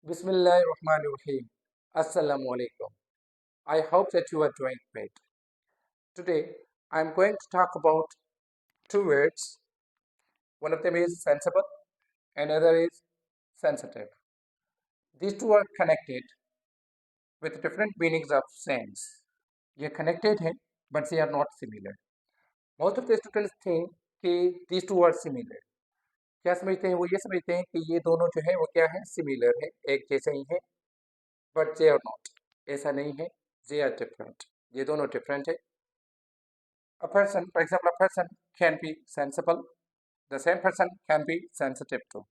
Bismillahirrahmanirrahim. Assalamu alaikum. I hope that you are doing great. Today, I'm going to talk about two words. One of them is sensible, and other is sensitive. These two are connected with different meanings of sense. ये connected हैं, but they are not similar. Most of the students think कि these two are similar. क्या समझते हैं? वो ये समझते हैं कि ये दोनों जो है वो क्या है, सिमिलर है, एक जैसे ही है, बट दे आर नॉट. ऐसा नहीं है, दे आर डिफरेंट. ये दोनों डिफरेंट है. A person, for example, a person can be sensible. The same person can be sensitive too.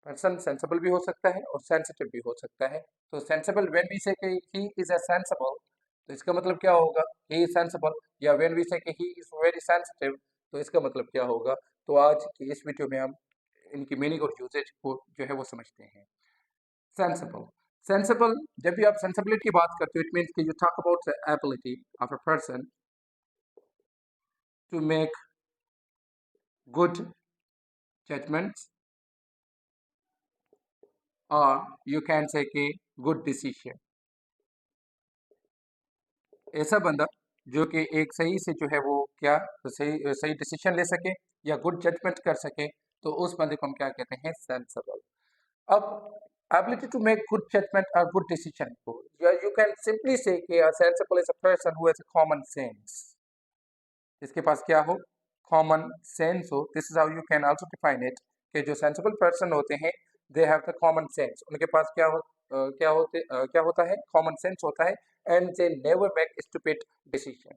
Person sensible भी हो सकता है और sensitive भी हो सकता है. तो sensible when we say कि he is a sensible, तो इसका मतलब क्या होगा? He is sensible. या when we say कि he is very sensitive, तो इसका मतलब क्या होगा? तो आज की इस वीडियो में हम इनकी मीनिंग और यूजेज को जो है वो समझते हैं. Sensible. Sensible, जब भी आप sensibility की बात करते हो, it means कि you talk about the ability of a person to make good judgments, or you can say कि good decision. ऐसा बंदा जो कि एक सही से जो है वो क्या सही सही डिसीजन ले सके या गुड जजमेंट कर सके, तो उस बंदे को हम क्या कहते हैं? सेंसिबल. अब ability to make good judgment or good decision को you can simply say कि a sensible is a person who has a common sense. इसके पास क्या हो? कॉमन सेंस हो. This is how you can also define it कि जो sensible person होते हैं they have the common sense. उनके पास क्या होता है? कॉमन सेंस होता है. And they never make stupid decision.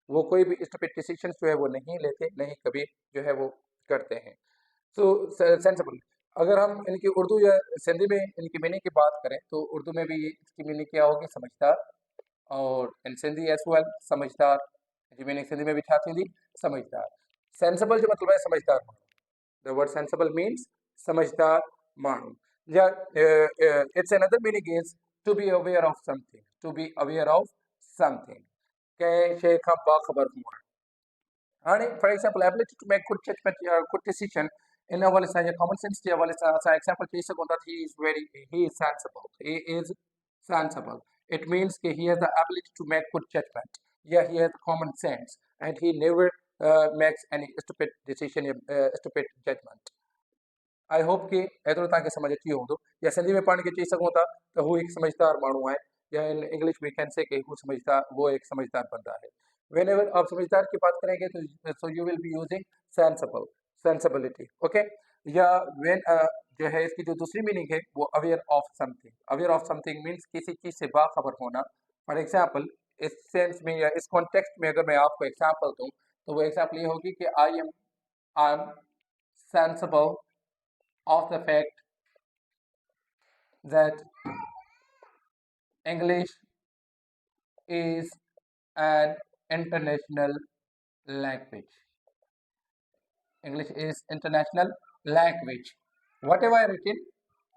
वो कोई भी स्टूपिड डिसीजन जो है वो नहीं लेते, नहीं कभी जो है वो करते हैं. सो सेंसिबल. अगर हम इनकी उर्दू या सिंधी में इनकी मीनिंग की बात करें तो उर्दू में भी इसकी मीनिंग क्या होगी? समझदार. और इन सिंधी एज वेल समझदार. जी मीनिंग सिंधी में भी छा थींदी? समझदार. सेंसिबल जो मतलब है समझदार माण्हू. द वर्ड सेंसिबल मीन्स समझदार माण्हू. या it's another meaning is to be aware of something. To be aware of something. कंहिं शइ खां बाख़बर हुअणु. हाणे for example ability to make good judgement या गुड डिसीजन, इन हवाले सां या कॉमन सेंस जे हवाले सां असां एग्जाम्पल चई सघूं था. He is sensible. He is sensible. It means that he has the ability to make good judgment. Yeah, he has common sense, and he never makes any stupid decision, stupid judgment. I hope कि एतिरो तव्हांखे समझ अची वियो हूंदो. या सिंधी में पाण खे चई सघूं था त हू हिकु समझदार माण्हू आहे. या in English we can say कि वो एक समझदार बंदा है. वेन एवर आप समझदार की बात करेंगे तो so you will be using sensible, sensibility. Okay. या वेन जो है इसकी जो दूसरी मीनिंग है वो aware of something. Aware of something means किसी चीज़ से बाखबर होना. फॉर एग्जाम्पल इस सेंस में या इस कॉन्टेक्स्ट में अगर मैं आपको एग्जाम्पल दूँ तो वो एग्जाम्पल ये होगी कि I am sensible of the fact that English is an international language. English is international language. What have I written?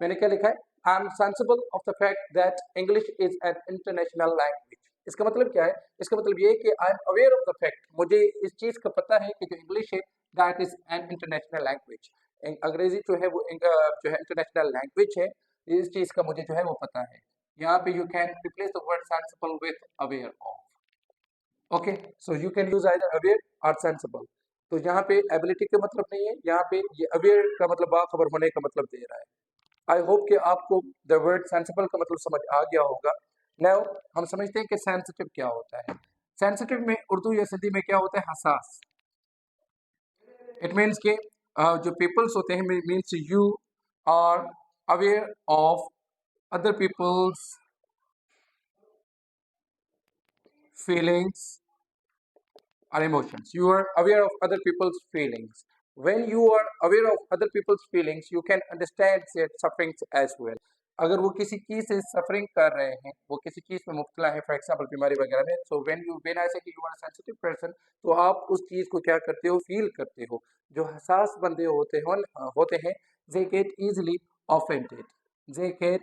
मैंने क्या लिखा है? I am sensible of the fact that English is an international language. इसका मतलब क्या है? इसका मतलब ये है कि I am aware of the fact. मुझे इस चीज़ का पता है कि जो इंग्लिश है that is an international language. अंग्रेजी जो है वो जो है इंटरनेशनल लैंग्वेज है. इस चीज़ का मुझे जो है वो पता है. यहाँ पे you can replace the word sensible with aware of. Okay. So you can use either aware और सेंसिबल. तो यहाँ पे एबिलिटी का मतलब नहीं है, यहाँ पे ये अवेयर का मतलब बाखबर होने का मतलब दे रहा है. आई होप कि आपको द वर्ड सेंसिबल का मतलब समझ आ गया होगा. नाउ हम समझते हैं कि सेंसिटिव क्या होता है. सेंसिटिव में उर्दू या सिंधी में क्या होता है? हसास. इट मीन्स कि जो पीपल्स होते हैं means you are aware of other peoples feelings or emotions. You are aware of other people's feelings. When you are aware of other people's feelings, you can understand their sufferings as well. अगर वो किसी चीज़ से suffering कर रहे हैं, वो किसी चीज़ में मुब्तला है, फॉर एग्जाम्पल बीमारी वगैरह में, सो व्हेन आई से कि यू आर सेंसिटिव पर्सन, तो आप उस चीज़ को क्या करते हो? फील करते हो. जो हसास बंदे होते हैं they get easily offended, they get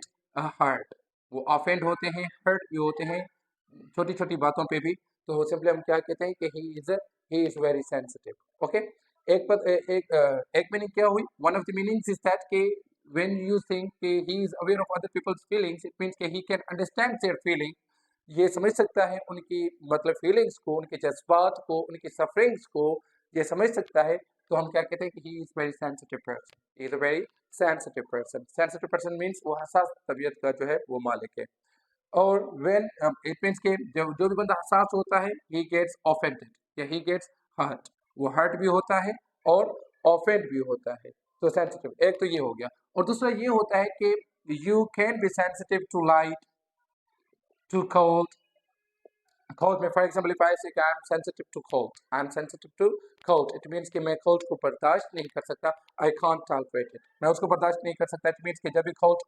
hurt. वो ऑफेंड होते हैं, हर्ट भी होते हैं छोटी छोटी बातों पे भी. तो सिंपली हम क्या कहते हैं कि he is very sensitive. Okay. एक मीनिंग क्या हुई? One of the meanings is that कि when you think कि he is aware of other people's feelings, it means कि he can understand their feeling. ये समझ सकता है उनकी मतलब फीलिंग्स को, उनके जज्बात को, उनकी सफरिंग्स को ये समझ सकता है, तो हम क्या कहते हैं कि he is very sensitive person, he is a very sensitive person. Sensitive person means वो हसास तबीयत का जो है वो मालिक है। और व्हेन इट मीन्स कि जो जो भी बंदा हसास होता है ही गेट्स ऑफेंडेड या ही गेट्स हर्ट, वो हर्ट भी होता है और ऑफेंड भी होता है। तो सेंसिटिव एक तो ये हो गया, और दूसरा ये होता है कि you can be sensitive to light, to cold. Cold में, for example, if I say कि I am sensitive to cold, I am sensitive to cold, it means कि मैं cold को बर्दाश्त नहीं कर सकता, I can't tolerate it, मैं उसको बर्दाश्त नहीं कर सकता। it means कि जब भी cold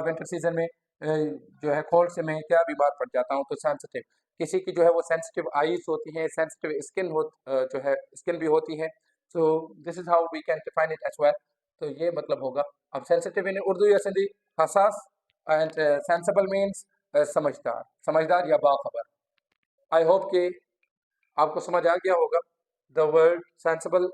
winter season में जो है cold से मैं क्या बीमार पड़ जाता हूँ, तो sensitive, किसी की जो है वो sensitive eyes होती हैं, sensitive skin जो है skin भी होती है, so this is how we can define it as well। तो ये मतलब होगा। अब sensitive in उर्दू या सिंधी, हसास, and sensible means समझदार, समझदार या बाखबर। आई होप कि आपको समझ आ गया होगा द वर्ड सेंसिबल